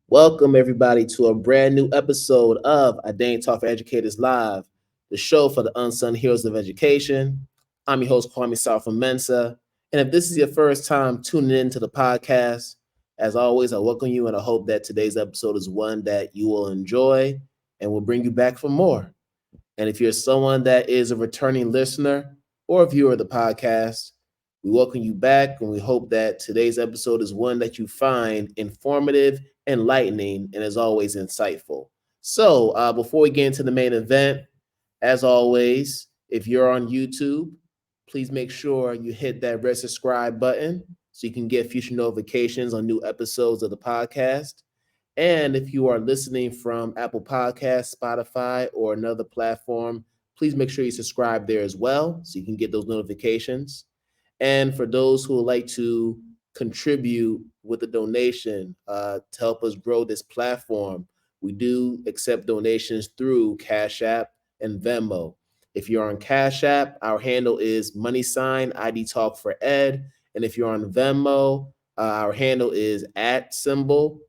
Welcome, everybody, to a brand new episode of IDTALK4ED Live, the show for the unsung heroes of education. I'm your host, Sarfo-Mensah. And if this is your first time tuning into the podcast, as always, I welcome you and I hope that today's episode is one that you will enjoy and will bring you back for more. And if you're someone that is a returning listener or a viewer of the podcast, we welcome you back and we hope that today's episode is one that you find informative, enlightening, and as always, insightful. So, before we get into the main event, as always, if you're on YouTube, please make sure you hit that red subscribe button so you can get future notifications on new episodes of the podcast. And if you are listening from Apple Podcasts, Spotify, or another platform, please make sure you subscribe there as well so you can get those notifications. And for those who would like to contribute with a donation to help us grow this platform, we do accept donations through Cash App and Venmo. If you're on Cash App, our handle is #IDTALK4ED. And if you're on Venmo, our handle is @Kwame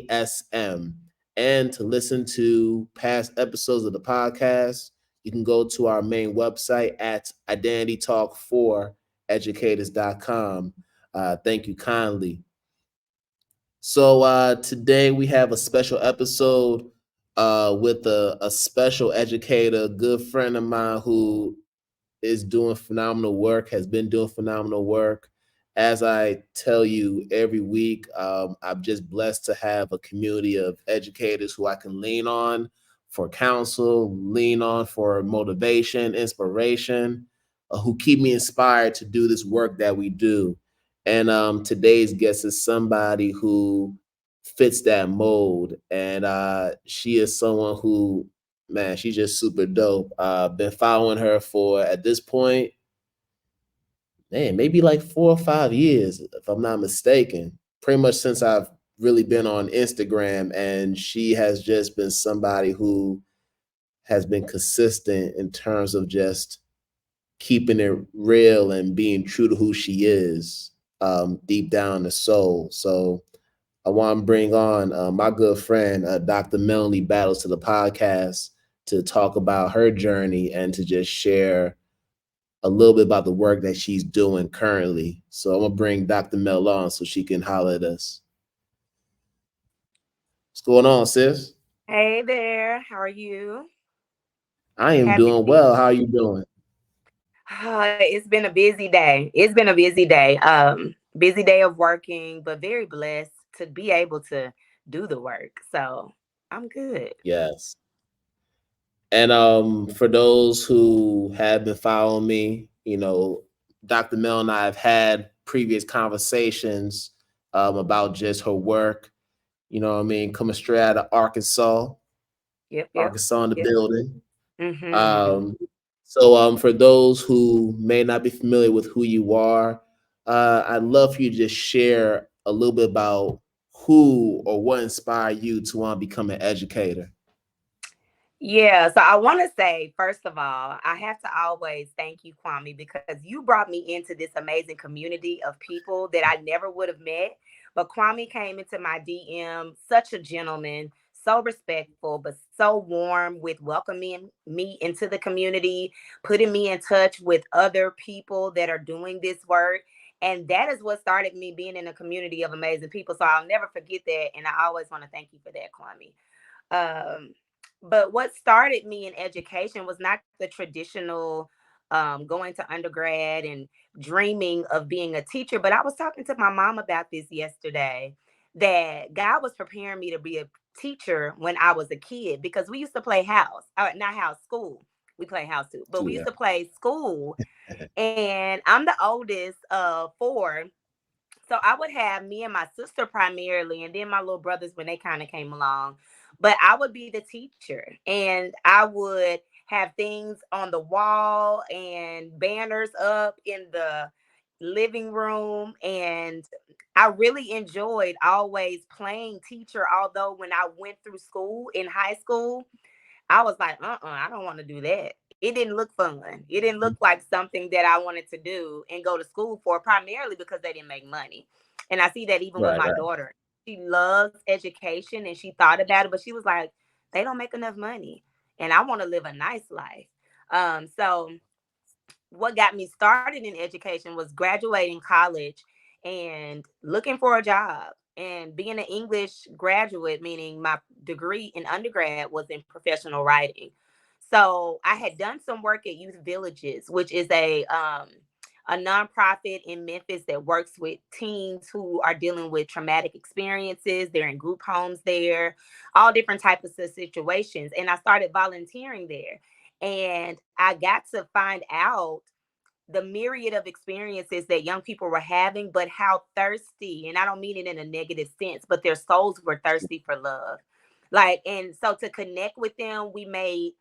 SM. And to listen to past episodes of the podcast, you can go to our main website at IDTALK4Educators.com. Thank you kindly. So today we have a special episode with a special educator, a good friend of mine who is doing phenomenal work, has been doing phenomenal work. As I tell you every week, I'm just blessed to have a community of educators who I can lean on for counsel, lean on for motivation, inspiration, who keep me inspired to do this work that we do. And today's guest is somebody who fits that mold. And she is someone who, man, she's just super dope. Been following her for, at this point, man, maybe like 4 or 5 years, if I'm not mistaken. Pretty much since I've really been on Instagram, and she has just been somebody who has been consistent in terms of just keeping it real and being true to who she is, deep down in the soul. So I want to bring on my good friend, Dr. Melanie Battles, to the podcast to talk about her journey and to just share a little bit about the work that she's doing currently. So I'm going to bring Dr. Mel on so she can holler at us. What's going on, sis? Hey there, how are you? I am Happy doing well. How are you doing? It's been a busy day. It's been a busy day. Busy day of working, but very blessed to be able to do the work. So I'm good. Yes. And for those who have been following me, Dr. Mel and I have had previous conversations about just her work. You know what I mean? Coming straight out of Arkansas, Yep, yep, Arkansas in the yep. building. Mm-hmm. So for those who may not be familiar with who you are, I'd love for you to just share a little bit about who or what inspired you to want to become an educator. Yeah, so I want to say, first of all, I have to always thank you, Kwame, because you brought me into this amazing community of people that I never would have met. But Kwame came into my DM, such a gentleman, so respectful, but so warm with welcoming me into the community, putting me in touch with other people that are doing this work. And that is what started me being in a community of amazing people. So I'll never forget that. And I always want to thank you for that, Kwame. But what started me in education was not the traditional going to undergrad and dreaming of being a teacher. But I was talking to my mom about this yesterday, that God was preparing me to be a teacher when I was a kid, because we used to play house, not house, school. We play house too, but we used Yeah. to play school. And I'm the oldest of four. So I would have me and my sister primarily, and then my little brothers when they kind of came along. But I would be the teacher, and I would have things on the wall and banners up in the living room. And I really enjoyed always playing teacher. Although when I went through school in high school, I was like, I don't want to do that. It didn't look fun. It didn't look like something that I wanted to do and go to school for, primarily because they didn't make money. And I see that even with Right, my right. daughter. loves education and she thought about it, but she was like, they don't make enough money and I want to live a nice life. So what got me started in education was graduating college and looking for a job and being an English graduate, meaning my degree in undergrad was in professional writing. So I had done some work at Youth Villages, which is a nonprofit in Memphis that works with teens who are dealing with traumatic experiences. They're in group homes there, all different types of situations. And I started volunteering there. And I got to find out the myriad of experiences that young people were having, but how thirsty, and I don't mean it in a negative sense, but their souls were thirsty for love. Like, and so to connect with them, we made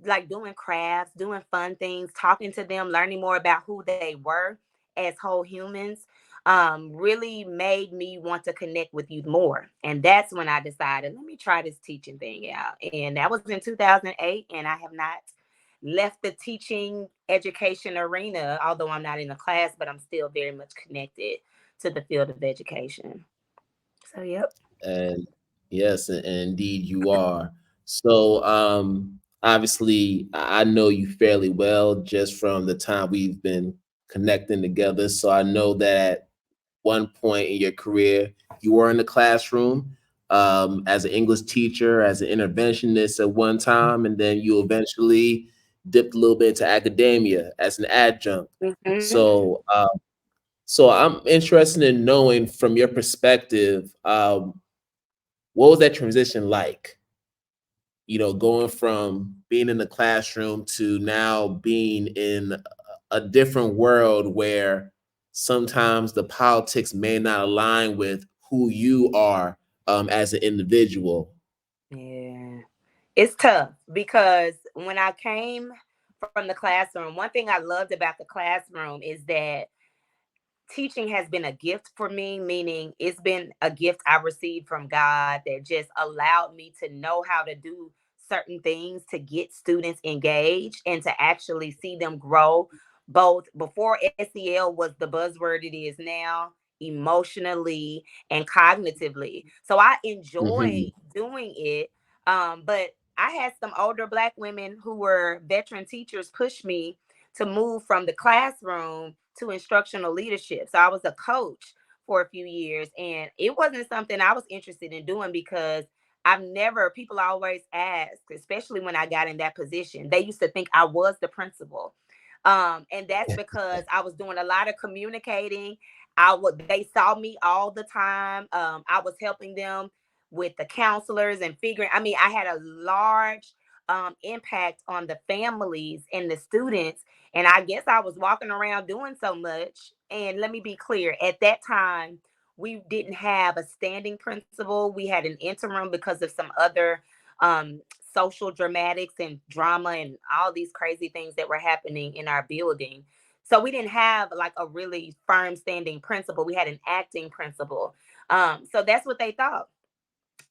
like doing crafts, doing fun things, talking to them, learning more about who they were as whole humans, really made me want to connect with youth more. And that's when I decided, let me try this teaching thing out. And that was in 2008. And I have not left the teaching education arena, although I'm not in the class, but I'm still very much connected to the field of education. So, yep. And yes, and indeed you are. So obviously I know you fairly well just from the time we've been connecting together. So I know that at one point in your career you were in the classroom as an English teacher, as an interventionist at one time, and then you eventually dipped a little bit into academia as an adjunct. Mm-hmm. So so I'm interested in knowing from your perspective, what was that transition like? You know, going from being in the classroom to now being in a different world where sometimes the politics may not align with who you are as an individual. Yeah. It's tough because when I came from the classroom, one thing I loved about the classroom is that teaching has been a gift for me, meaning it's been a gift I received from God that just allowed me to know how to do certain things to get students engaged and to actually see them grow, both before SEL was the buzzword it is now, emotionally and cognitively. So I enjoy Hmm. doing it. But I had some older Black women who were veteran teachers push me to move from the classroom to instructional leadership. So I was a coach for a few years, and it wasn't something I was interested in doing because people always ask, especially when I got in that position, they used to think I was the principal. And that's because I was doing a lot of communicating. They saw me all the time. I was helping them with the counselors and figuring, I mean, I had a large impact on the families and the students. And I guess I was walking around doing so much. And let me be clear, at that time, we didn't have a standing principal. We had an interim because of some other um, social dramatics and drama and all these crazy things that were happening in our building. So we didn't have like a really firm standing principal. We had an acting principal. So that's what they thought.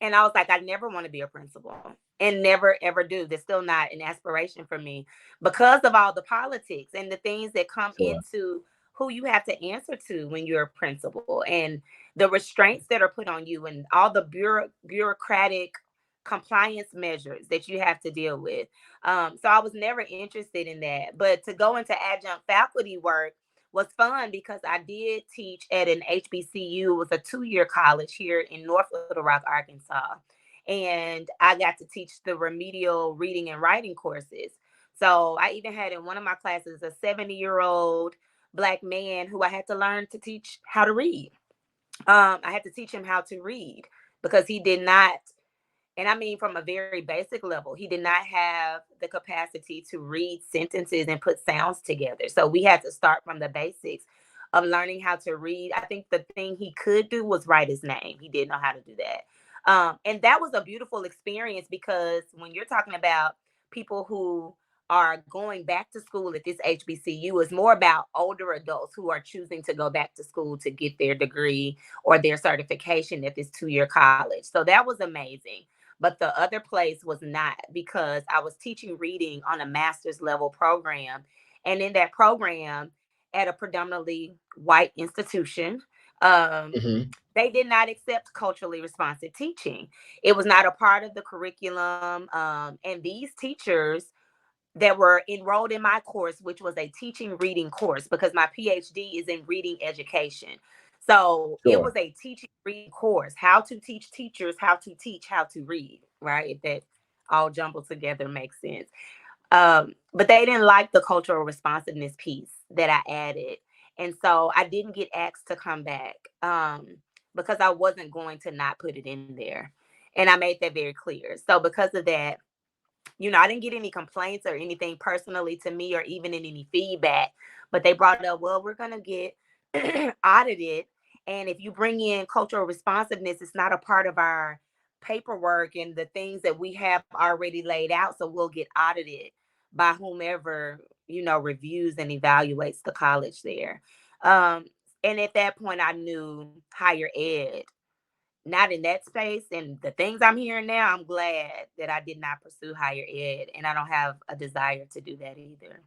And I was like, I never want to be a principal and never ever do. That's still not an aspiration for me because of all the politics and the things that come Sure. into who you have to answer to when you're a principal and the restraints that are put on you and all the bureaucratic compliance measures that you have to deal with. So I was never interested in that. But to go into adjunct faculty work was fun because I did teach at an HBCU. It was a 2-year college here in North Little Rock, Arkansas. And I got to teach the remedial reading and writing courses. So I even had in one of my classes a 70-year-old Black man who I had to learn to teach how to read. I had to teach him how to read because he did not, and I mean from a very basic level, he did not have the capacity to read sentences and put sounds together. So we had to start from the basics of learning how to read. I think the thing he could do was write his name. He didn't know how to do that. And that was a beautiful experience because when you're talking about people who are going back to school at this HBCU, is more about older adults who are choosing to go back to school to get their degree or their certification at this 2-year college. So that was amazing. But the other place was not because I was teaching reading on a master's level program. And in that program, at a predominantly white institution, Mhm. They did not accept culturally responsive teaching. It was not a part of the curriculum. And these teachers that were enrolled in my course, which was a teaching reading course, because my PhD is in reading education. So it was Sure. a teaching reading course, how to teach teachers how to teach how to read, right? If that all jumbled together makes sense. But they didn't like the cultural responsiveness piece that I added. And so I didn't get asked to come back because I wasn't going to not put it in there. And I made that very clear. So because of that, I didn't get any complaints or anything personally to me or even in any feedback, but they brought up, well, we're going to get audited. And if you bring in cultural responsiveness, it's not a part of our paperwork and the things that we have already laid out. So we'll get audited by whomever, reviews and evaluates the college there. Um, and at that point, I knew higher ed not in that space. And the things I'm hearing now, I'm glad that I did not pursue higher ed, and I don't have a desire to do that either.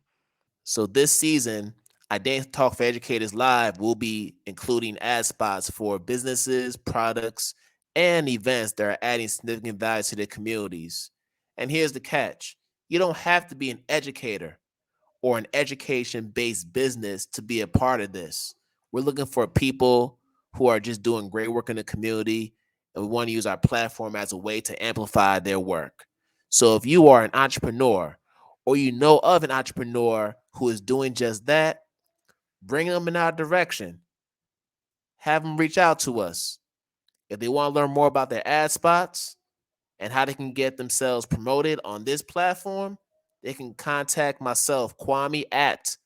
So this season, Identity Talk for Educators Live will be including ad spots for businesses, products, and events that are adding significant value to their communities. And here's the catch. You don't have to be an educator or an education based business to be a part of this. We're looking for people who are just doing great work in the community, and we want to use our platform as a way to amplify their work. So if you are an entrepreneur or you know of an entrepreneur who is doing just that, bring them in our direction. Have them reach out to us. If they want to learn more about their ad spots and how they can get themselves promoted on this platform, they can contact myself, Kwame at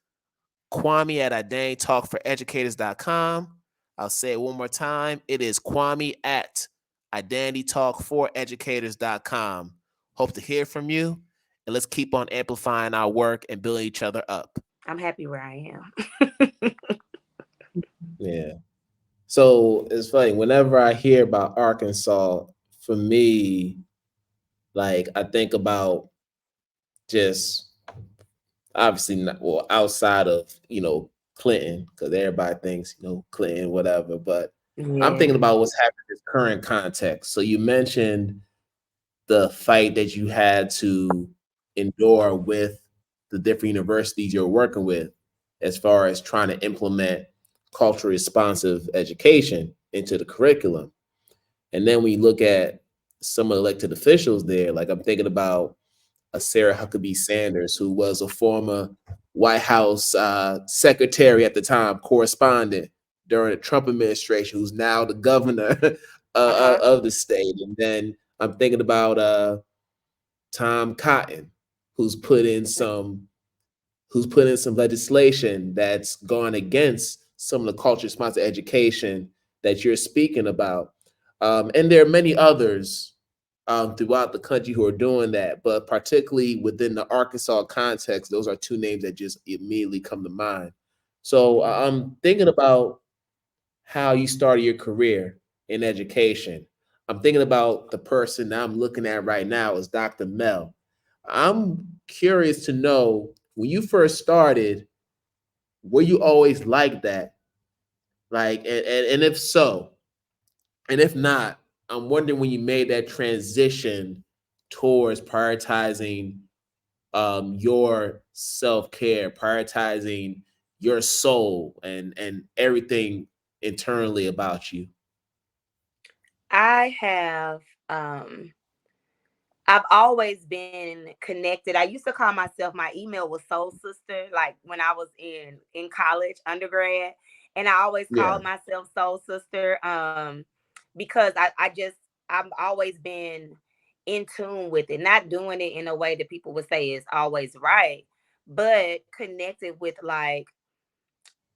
identitytalkforeducators.com. I'll say it one more time. It is Kwame at identitytalkforeducators.com. Hope to hear from you, and let's keep on amplifying our work and building each other up. I'm happy where I am. Yeah. So it's funny. Whenever I hear about Arkansas, for me, like I think about just obviously not well outside of Clinton, because everybody thinks Clinton whatever, but I'm thinking Yeah. about what's happening in this current context. So you mentioned the fight that you had to endure with the different universities you're working with as far as trying to implement culturally responsive education into the curriculum. And then when you look at some of the elected officials there, like I'm thinking about Sarah Huckabee Sanders, who was a former White House secretary at the time, correspondent during the Trump administration, who's now the governor Uh-huh. of the state. And then I'm thinking about Tom Cotton, who's put in some legislation that's gone against some of the culture responsive education that you're speaking about. And there are many others throughout the country who are doing that, but particularly within the Arkansas context, those are two names that just immediately come to mind. So Yeah. I'm thinking about how you started your career in education. I'm thinking about the person that I'm looking at right now is Dr. Mel. I'm curious to know when you first started, were you always like that? Like, and if so, and if not, I'm wondering when you made that transition towards prioritizing your self care, prioritizing your soul and everything internally about you. I have I've always been connected. I used to call myself, my email was Soul Sister, like when I was in college, undergrad. And I always Yeah. called myself Soul Sister because I've always been in tune with it, not doing it in a way that people would say is always right, but connected with like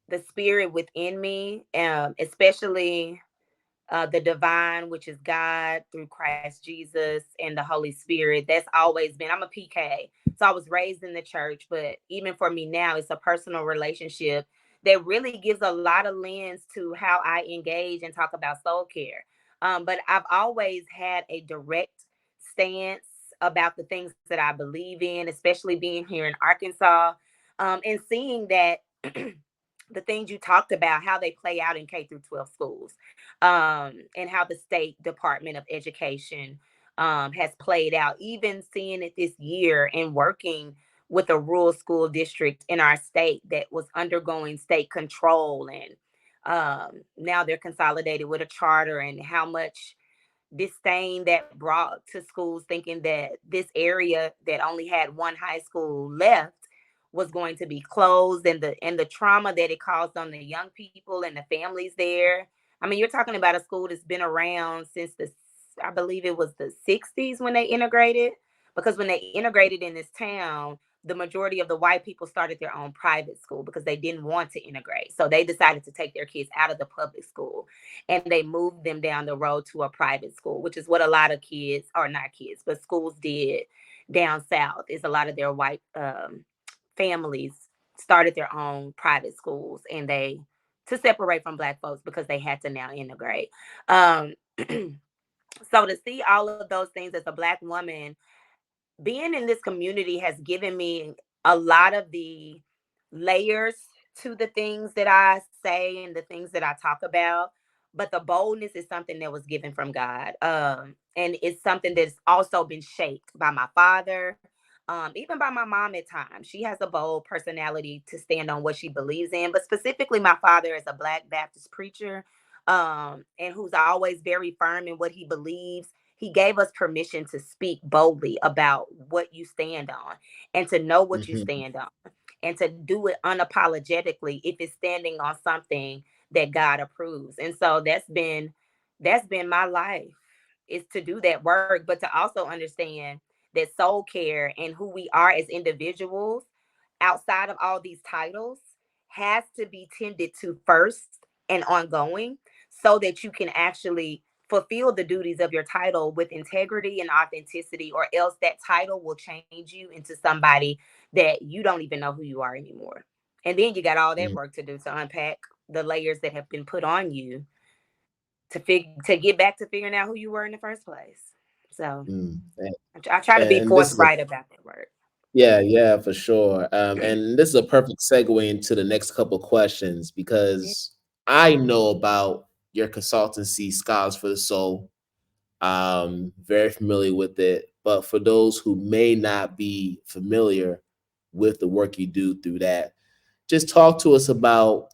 the spirit within me, especially the divine, which is God through Christ Jesus and the Holy Spirit. That's always been, I'm a PK. So I was raised in the church, but even for me now, it's a personal relationship that really gives a lot of lens to how I engage and talk about soul care. But I've always had a direct stance about the things that I believe in, especially being here in Arkansas, and seeing that the things you talked about, how they play out in K through 12 schools, and how the state Department of Education has played out, even seeing it this year and working with a rural school district in our state that was undergoing state control. And now they're consolidated with a charter, and how much disdain that brought to schools, thinking that this area that only had one high school left was going to be closed, and the trauma that it caused on the young people and the families there. I mean, you're talking about a school that's been around since the, I believe it was the 60s when they integrated, because when they integrated in this town, the majority of the white people started their own private school because they didn't want to integrate. So they decided to take their kids out of the public school and they moved them down the road to a private school, which is what a lot of kids, or not kids, but schools did down south. Is a lot of their white families started their own private schools, and they, to separate from black folks, because they had to now integrate. Um, so to see all of those things as a black woman, being in this community has given me a lot of the layers to the things that I say and the things that I talk about. But the boldness is something that was given from God. And it's something that's also been shaped by my father, even by my mom at times. She has a bold personality to stand on what she believes in, but specifically my father is a Black Baptist preacher, and who's always very firm in what he believes. He gave us permission to speak boldly about what you stand on and to know what you Mm-hmm. stand on and to do it unapologetically if it's standing on something that God approves. And so that's been my life, is to do that work, but to also understand that soul care and who we are as individuals outside of all these titles has to be tended to first and ongoing, so that you can actually fulfill the duties of your title with integrity and authenticity, or else that title will change you into somebody that you don't even know who you are anymore. And then you got all that work to do to unpack the layers that have been put on you to get back to figuring out who you were in the first place. So Mm-hmm. I try to be And this is a forthright about that work. yeah, yeah, for sure. And this is a perfect segue into the next couple questions Yeah. because I know about your consultancy, Scholars for the Soul. Very familiar with it. But for those who may not be familiar with the work you do through that, just talk to us about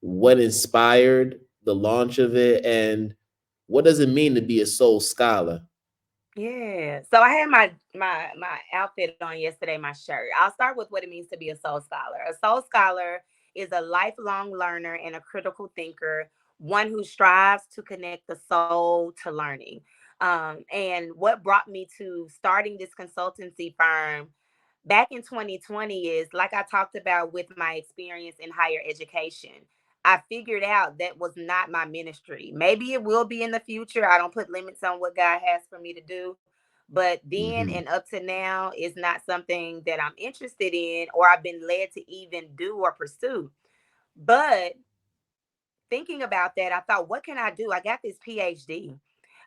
what inspired the launch of it and what does it mean to be a soul scholar? Yeah. So I had my outfit on yesterday, my shirt. I'll start with what it means to be a soul scholar. A soul scholar is a lifelong learner and a critical thinker, one who strives to connect the soul to learning. And what brought me to starting this consultancy firm back in 2020 is, like I talked about with my experience in higher education. I figured out that was not my ministry. Maybe it will be in the future. I don't put limits on what God has for me to do. But then Hmm. and up to now is not something that I'm interested in or I've been led to even do or pursue. But thinking about that, I thought, what can I do? I got this PhD.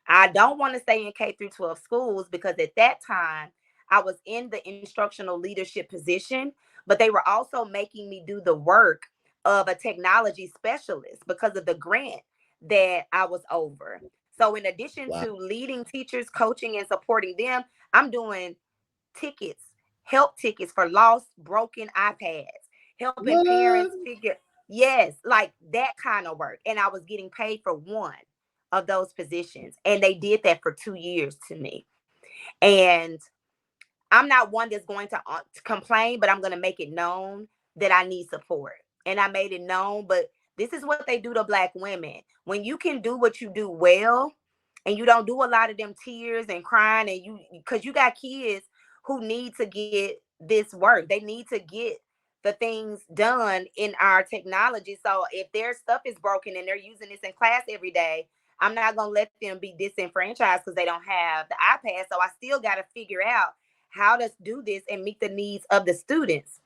I don't want to stay in K through 12 schools because at that time I was in the instructional leadership position, but they were also making me do the work of a technology specialist because of the grant that I was over. So, in addition Wow. to leading teachers, coaching, and supporting them, I'm doing tickets, help tickets for lost, broken iPads, helping What? parents figure, yes, like that kind of work. And I was getting paid for one of those positions. And they did that for 2 years to me. And I'm not one that's going to complain, but I'm going to make it known that I need support. And I made it known, but this is what they do to Black women. When you can do what you do well, and you don't do a lot of them tears and crying, and because you got kids who need to get this work, they need to get the things done in our technology. So if their stuff is broken and they're using this in class every day, I'm not going to let them be disenfranchised because they don't have the iPad. So I still got to figure out how to do this and meet the needs of the students.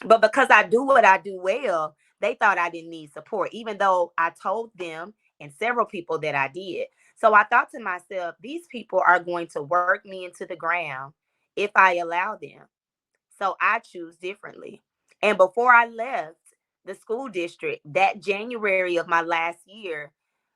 But because I do what I do well, they thought I didn't need support, even though I told them and several people that I did. So I thought to myself, these people are going to work me into the ground if I allow them. So I choose differently. And before I left, the school district that January of my last year.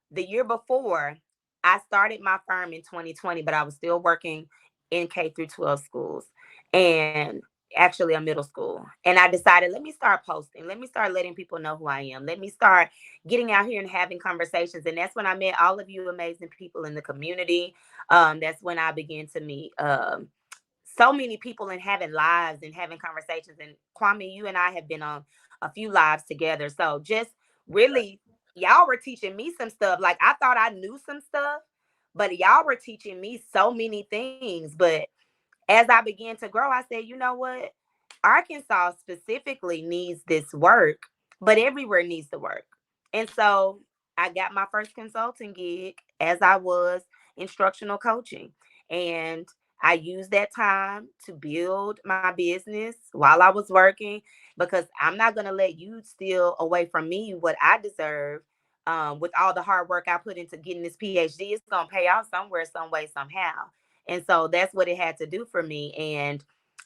The year before, I started my firm in 2020, but I was still working in K through 12 schools and actually a middle school. And I decided, let me start posting. Let me start letting people know who I am. Let me start getting out here and having conversations. And that's when I met all of you amazing people in the community. That's when I began to meet so many people and having lives and having conversations. And Kwame, you and I have been on a few lives together. So just really, y'all were teaching me some stuff. Like I thought I knew some stuff, but y'all were teaching me so many things. But as I began to grow, I said, you know what? Arkansas specifically needs this work, but everywhere needs the work. And so I got my first consulting gig as I was instructional coaching. And I used that time to build my business while I was working because I'm not going to let you steal away from me what I deserve. With all the hard work I put into getting this PhD, it's going to pay off somewhere, some way, somehow. And so that's what it had to do for me. And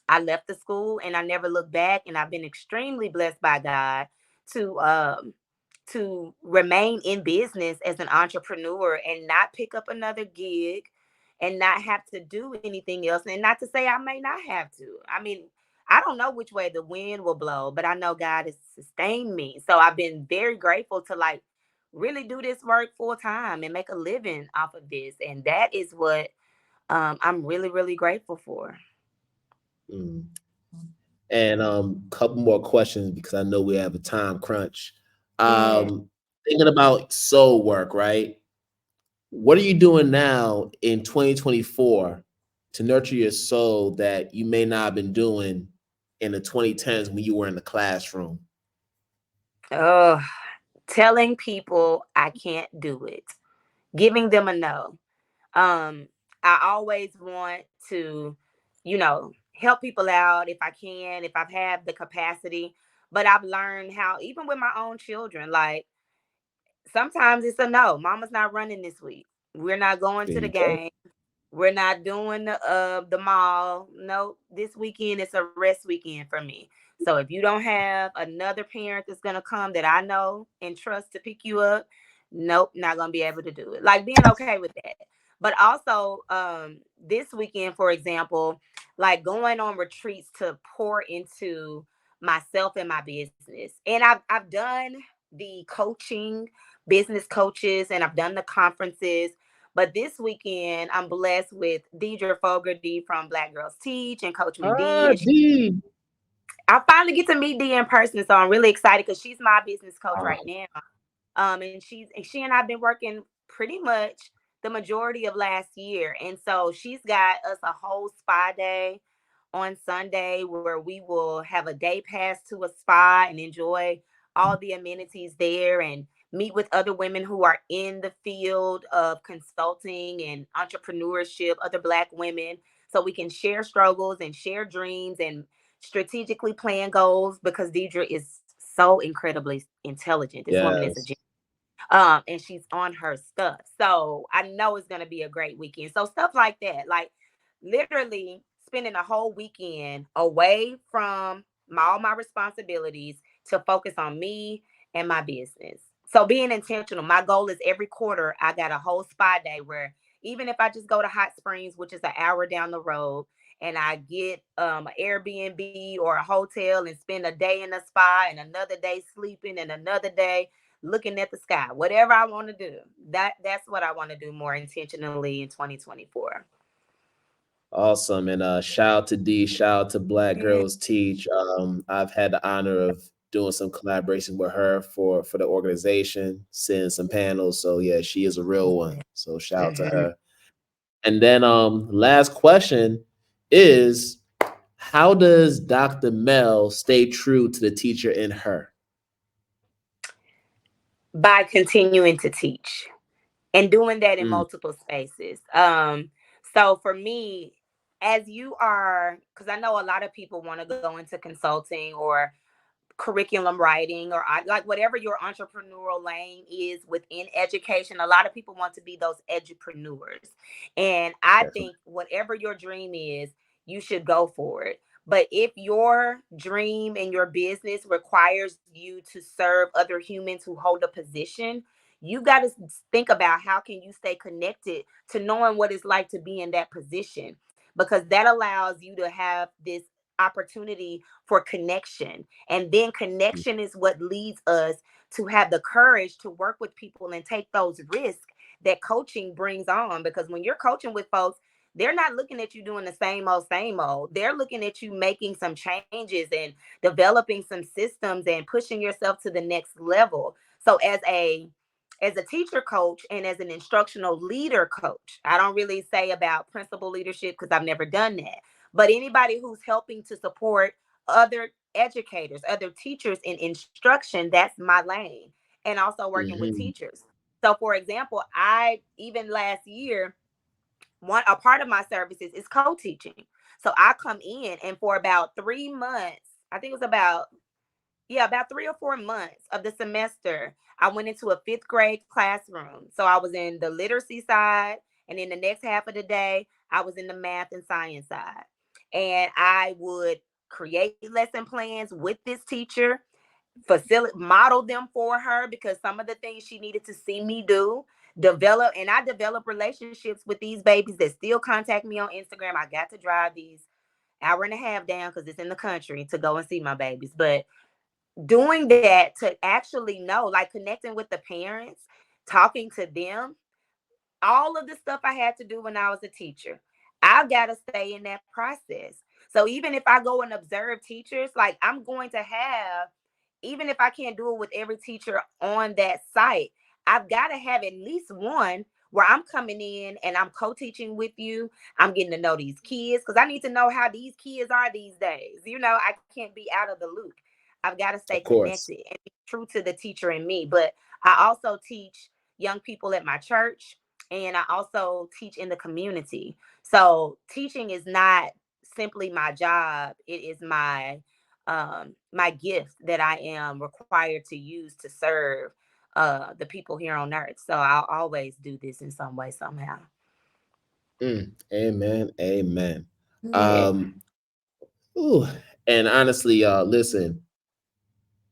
I left the school and I never looked back. And I've been extremely blessed by God to remain in business as an entrepreneur and not pick up another gig and not have to do anything else. And not to say I may not have to. I mean, I don't know which way the wind will blow, but I know God has sustained me. So I've been very grateful to like really do this work full time and make a living off of this. And that is what I'm really, really grateful for. Mm. And couple more questions because I know we have a time crunch. Yeah. Thinking about soul work, right? What are you doing now in 2024 to nurture your soul that you may not have been doing in the 2010s when you were in the classroom? Oh, telling people I can't do it, giving them a no. Um, I always want to, help people out if I can, if I've had the capacity. But I've learned how, even with my own children, like sometimes it's a no. Mama's not running this week. We're not going There to the you go. game. We're not doing the mall. No, this weekend it's a rest weekend for me. So if you don't have another parent that's gonna come that I know and trust to pick you up, nope, not gonna be able to do it. Like being okay with that. But also, this weekend, for example, like going on retreats to pour into myself and my business. And I've done the coaching, business coaches, and I've done the conferences, but this weekend, I'm blessed with Deidre Fogarty from Black Girls Teach and Coach McD. Ah, And D. I finally get to meet Dee in person, so I'm really excited because she's my business coach Ah, right now. And she and I've been working pretty much the majority of last year, and so she's got us a whole spa day on Sunday where we will have a day pass to a spa and enjoy all the amenities there and meet with other women who are in the field of consulting and entrepreneurship, other Black women, so we can share struggles and share dreams and strategically plan goals because Deidre is so incredibly intelligent. This woman is a yes. genius, and she's on her stuff. So I know it's gonna be a great weekend. So stuff like that, like literally spending a whole weekend away from all my responsibilities to focus on me and my business. So being intentional, my goal is every quarter I got a whole spa day where even if I just go to Hot Springs, which is an hour down the road, and I get an Airbnb or a hotel and spend a day in a spa and another day sleeping and another day looking at the sky, whatever I want to do. That's what I want to do more intentionally in 2024. Awesome. And shout out to D, shout out to Black Yeah. Girls Teach. I've had the honor of doing some collaboration with her for the organization, sitting some panels. So yeah, she is a real one. So shout out to Mhm. her. And then last question is, how does Dr. Mel stay true to the teacher in her? By continuing to teach and doing that in Mm, multiple spaces. So for me, as you are, because I know a lot of people want to go into consulting or curriculum writing or like whatever your entrepreneurial lane is within education, a lot of people want to be those edupreneurs. And I definitely. think whatever your dream is, you should go for it. But if your dream and your business requires you to serve other humans who hold a position, you got to think about how can you stay connected to knowing what it's like to be in that position, because that allows you to have this opportunity for connection. And then connection is what leads us to have the courage to work with people and take those risks that coaching brings on. Because when you're coaching with folks, they're not looking at you doing the same old, same old. They're looking at you making some changes and developing some systems and pushing yourself to the next level. So as a teacher coach and as an instructional leader coach, I don't really say about principal leadership because I've never done that. But anybody who's helping to support other educators, other teachers in instruction, that's my lane. And also working with Mm-hmm. teachers. So for example, I even last year, one a part of my services is co-teaching. So I come in and for about 3 months, I think it was about 3 or 4 months of the semester, I went into a fifth grade classroom. So I was in the literacy side, and in the next half of the day, I was in the math and science side. And I would create lesson plans with this teacher, model them for her, because some of the things she needed to see me do, I develop relationships with these babies that still contact me on Instagram. I got to drive these hour and a half down because it's in the country to go and see my babies. But doing that to actually know, like connecting with the parents, talking to them, all of the stuff I had to do when I was a teacher, I've got to stay in that process. So even if I go and observe teachers, like I'm going to have, even if I can't do it with every teacher on that site, I've got to have at least one where I'm coming in and I'm co-teaching with you. I'm getting to know these kids because I need to know how these kids are these days. I can't be out of the loop. I've got to stay Of course. connected and be true to the teacher in me. But I also teach young people at my church, and I also teach in the community. So teaching is not simply my job; it is my gift that I am required to use to serve the people here on earth. So I'll always do this in some way, somehow. Amen. Amen. Yeah. Um, ooh, and honestly, y'all, listen,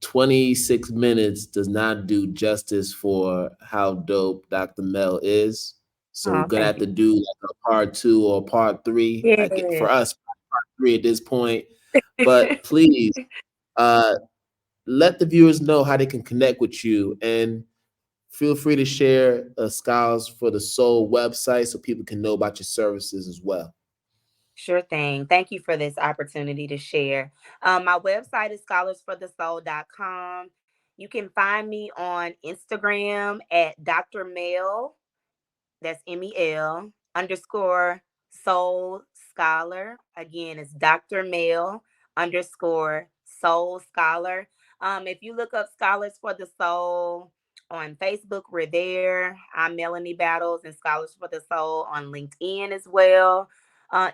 26 minutes does not do justice for how dope Dr. Mel is. So we're Oh, gonna thank have you. to do like a part two or part three. I get Yeah. for us part three at this point. But please, uh, let the viewers know how they can connect with you, and feel free to share a Scholars for the Soul website so people can know about your services as well. Sure thing. Thank you for this opportunity to share. My website is scholarsforthesoul.com. You can find me on Instagram at Dr. Mel, that's MEL underscore soul scholar. Again, it's Dr. Mel underscore soul scholar. If you look up Scholars for the Soul on Facebook, we're there. I'm Melanie Battles and Scholars for the Soul on LinkedIn as well.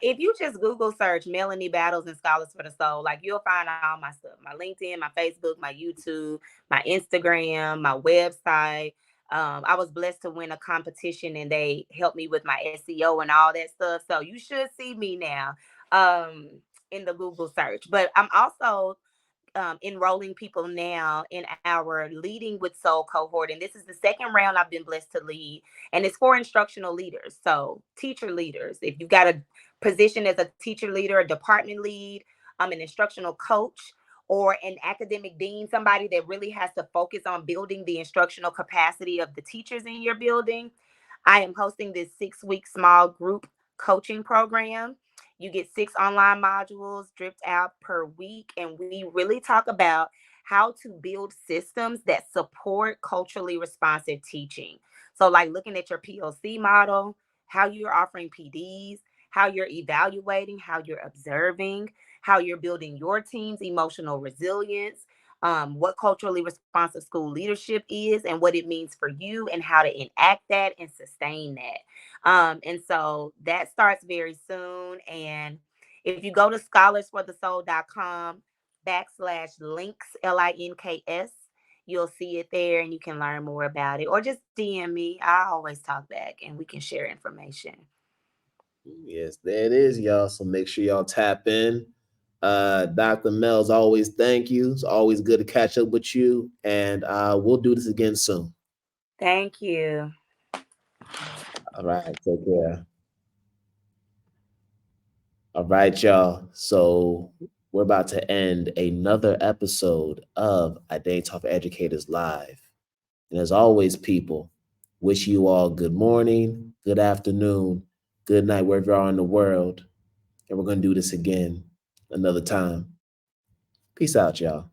If you just Google search Melanie Battles and Scholars for the Soul, like you'll find all my stuff, my LinkedIn, my Facebook, my YouTube, my Instagram, my website. I was blessed to win a competition and they helped me with my SEO and all that stuff. So you should see me now um, in the Google search. But I'm also enrolling people now in our Leading with Soul cohort. And this is the second round I've been blessed to lead. And it's for instructional leaders. So teacher leaders, if you've got a position as a teacher leader, a department lead, an instructional coach, or an academic dean, somebody that really has to focus on building the instructional capacity of the teachers in your building, I am hosting this 6-week small group coaching program. You get 6 online modules dripped out per week, and we really talk about how to build systems that support culturally responsive teaching. So, like looking at your PLC model, how you're offering PDs, how you're evaluating, how you're observing, how you're building your team's emotional resilience, what culturally responsive school leadership is, and what it means for you, and how to enact that and sustain that. And so that starts very soon. And if you go to scholarsforthesoul.com backslash links, links, you'll see it there and you can learn more about it. Or just DM me. I always talk back and we can share information. Yes, there it is, y'all. So make sure y'all tap in. Dr. Mel's always thank you. It's always good to catch up with you. And we'll do this again soon. Thank you. All right. Take care. All right, y'all. So we're about to end another episode of IDTALK4ED Educators Live. And as always, people, wish you all good morning, good afternoon, good night, wherever you are in the world. And we're going to do this again another time. Peace out, y'all.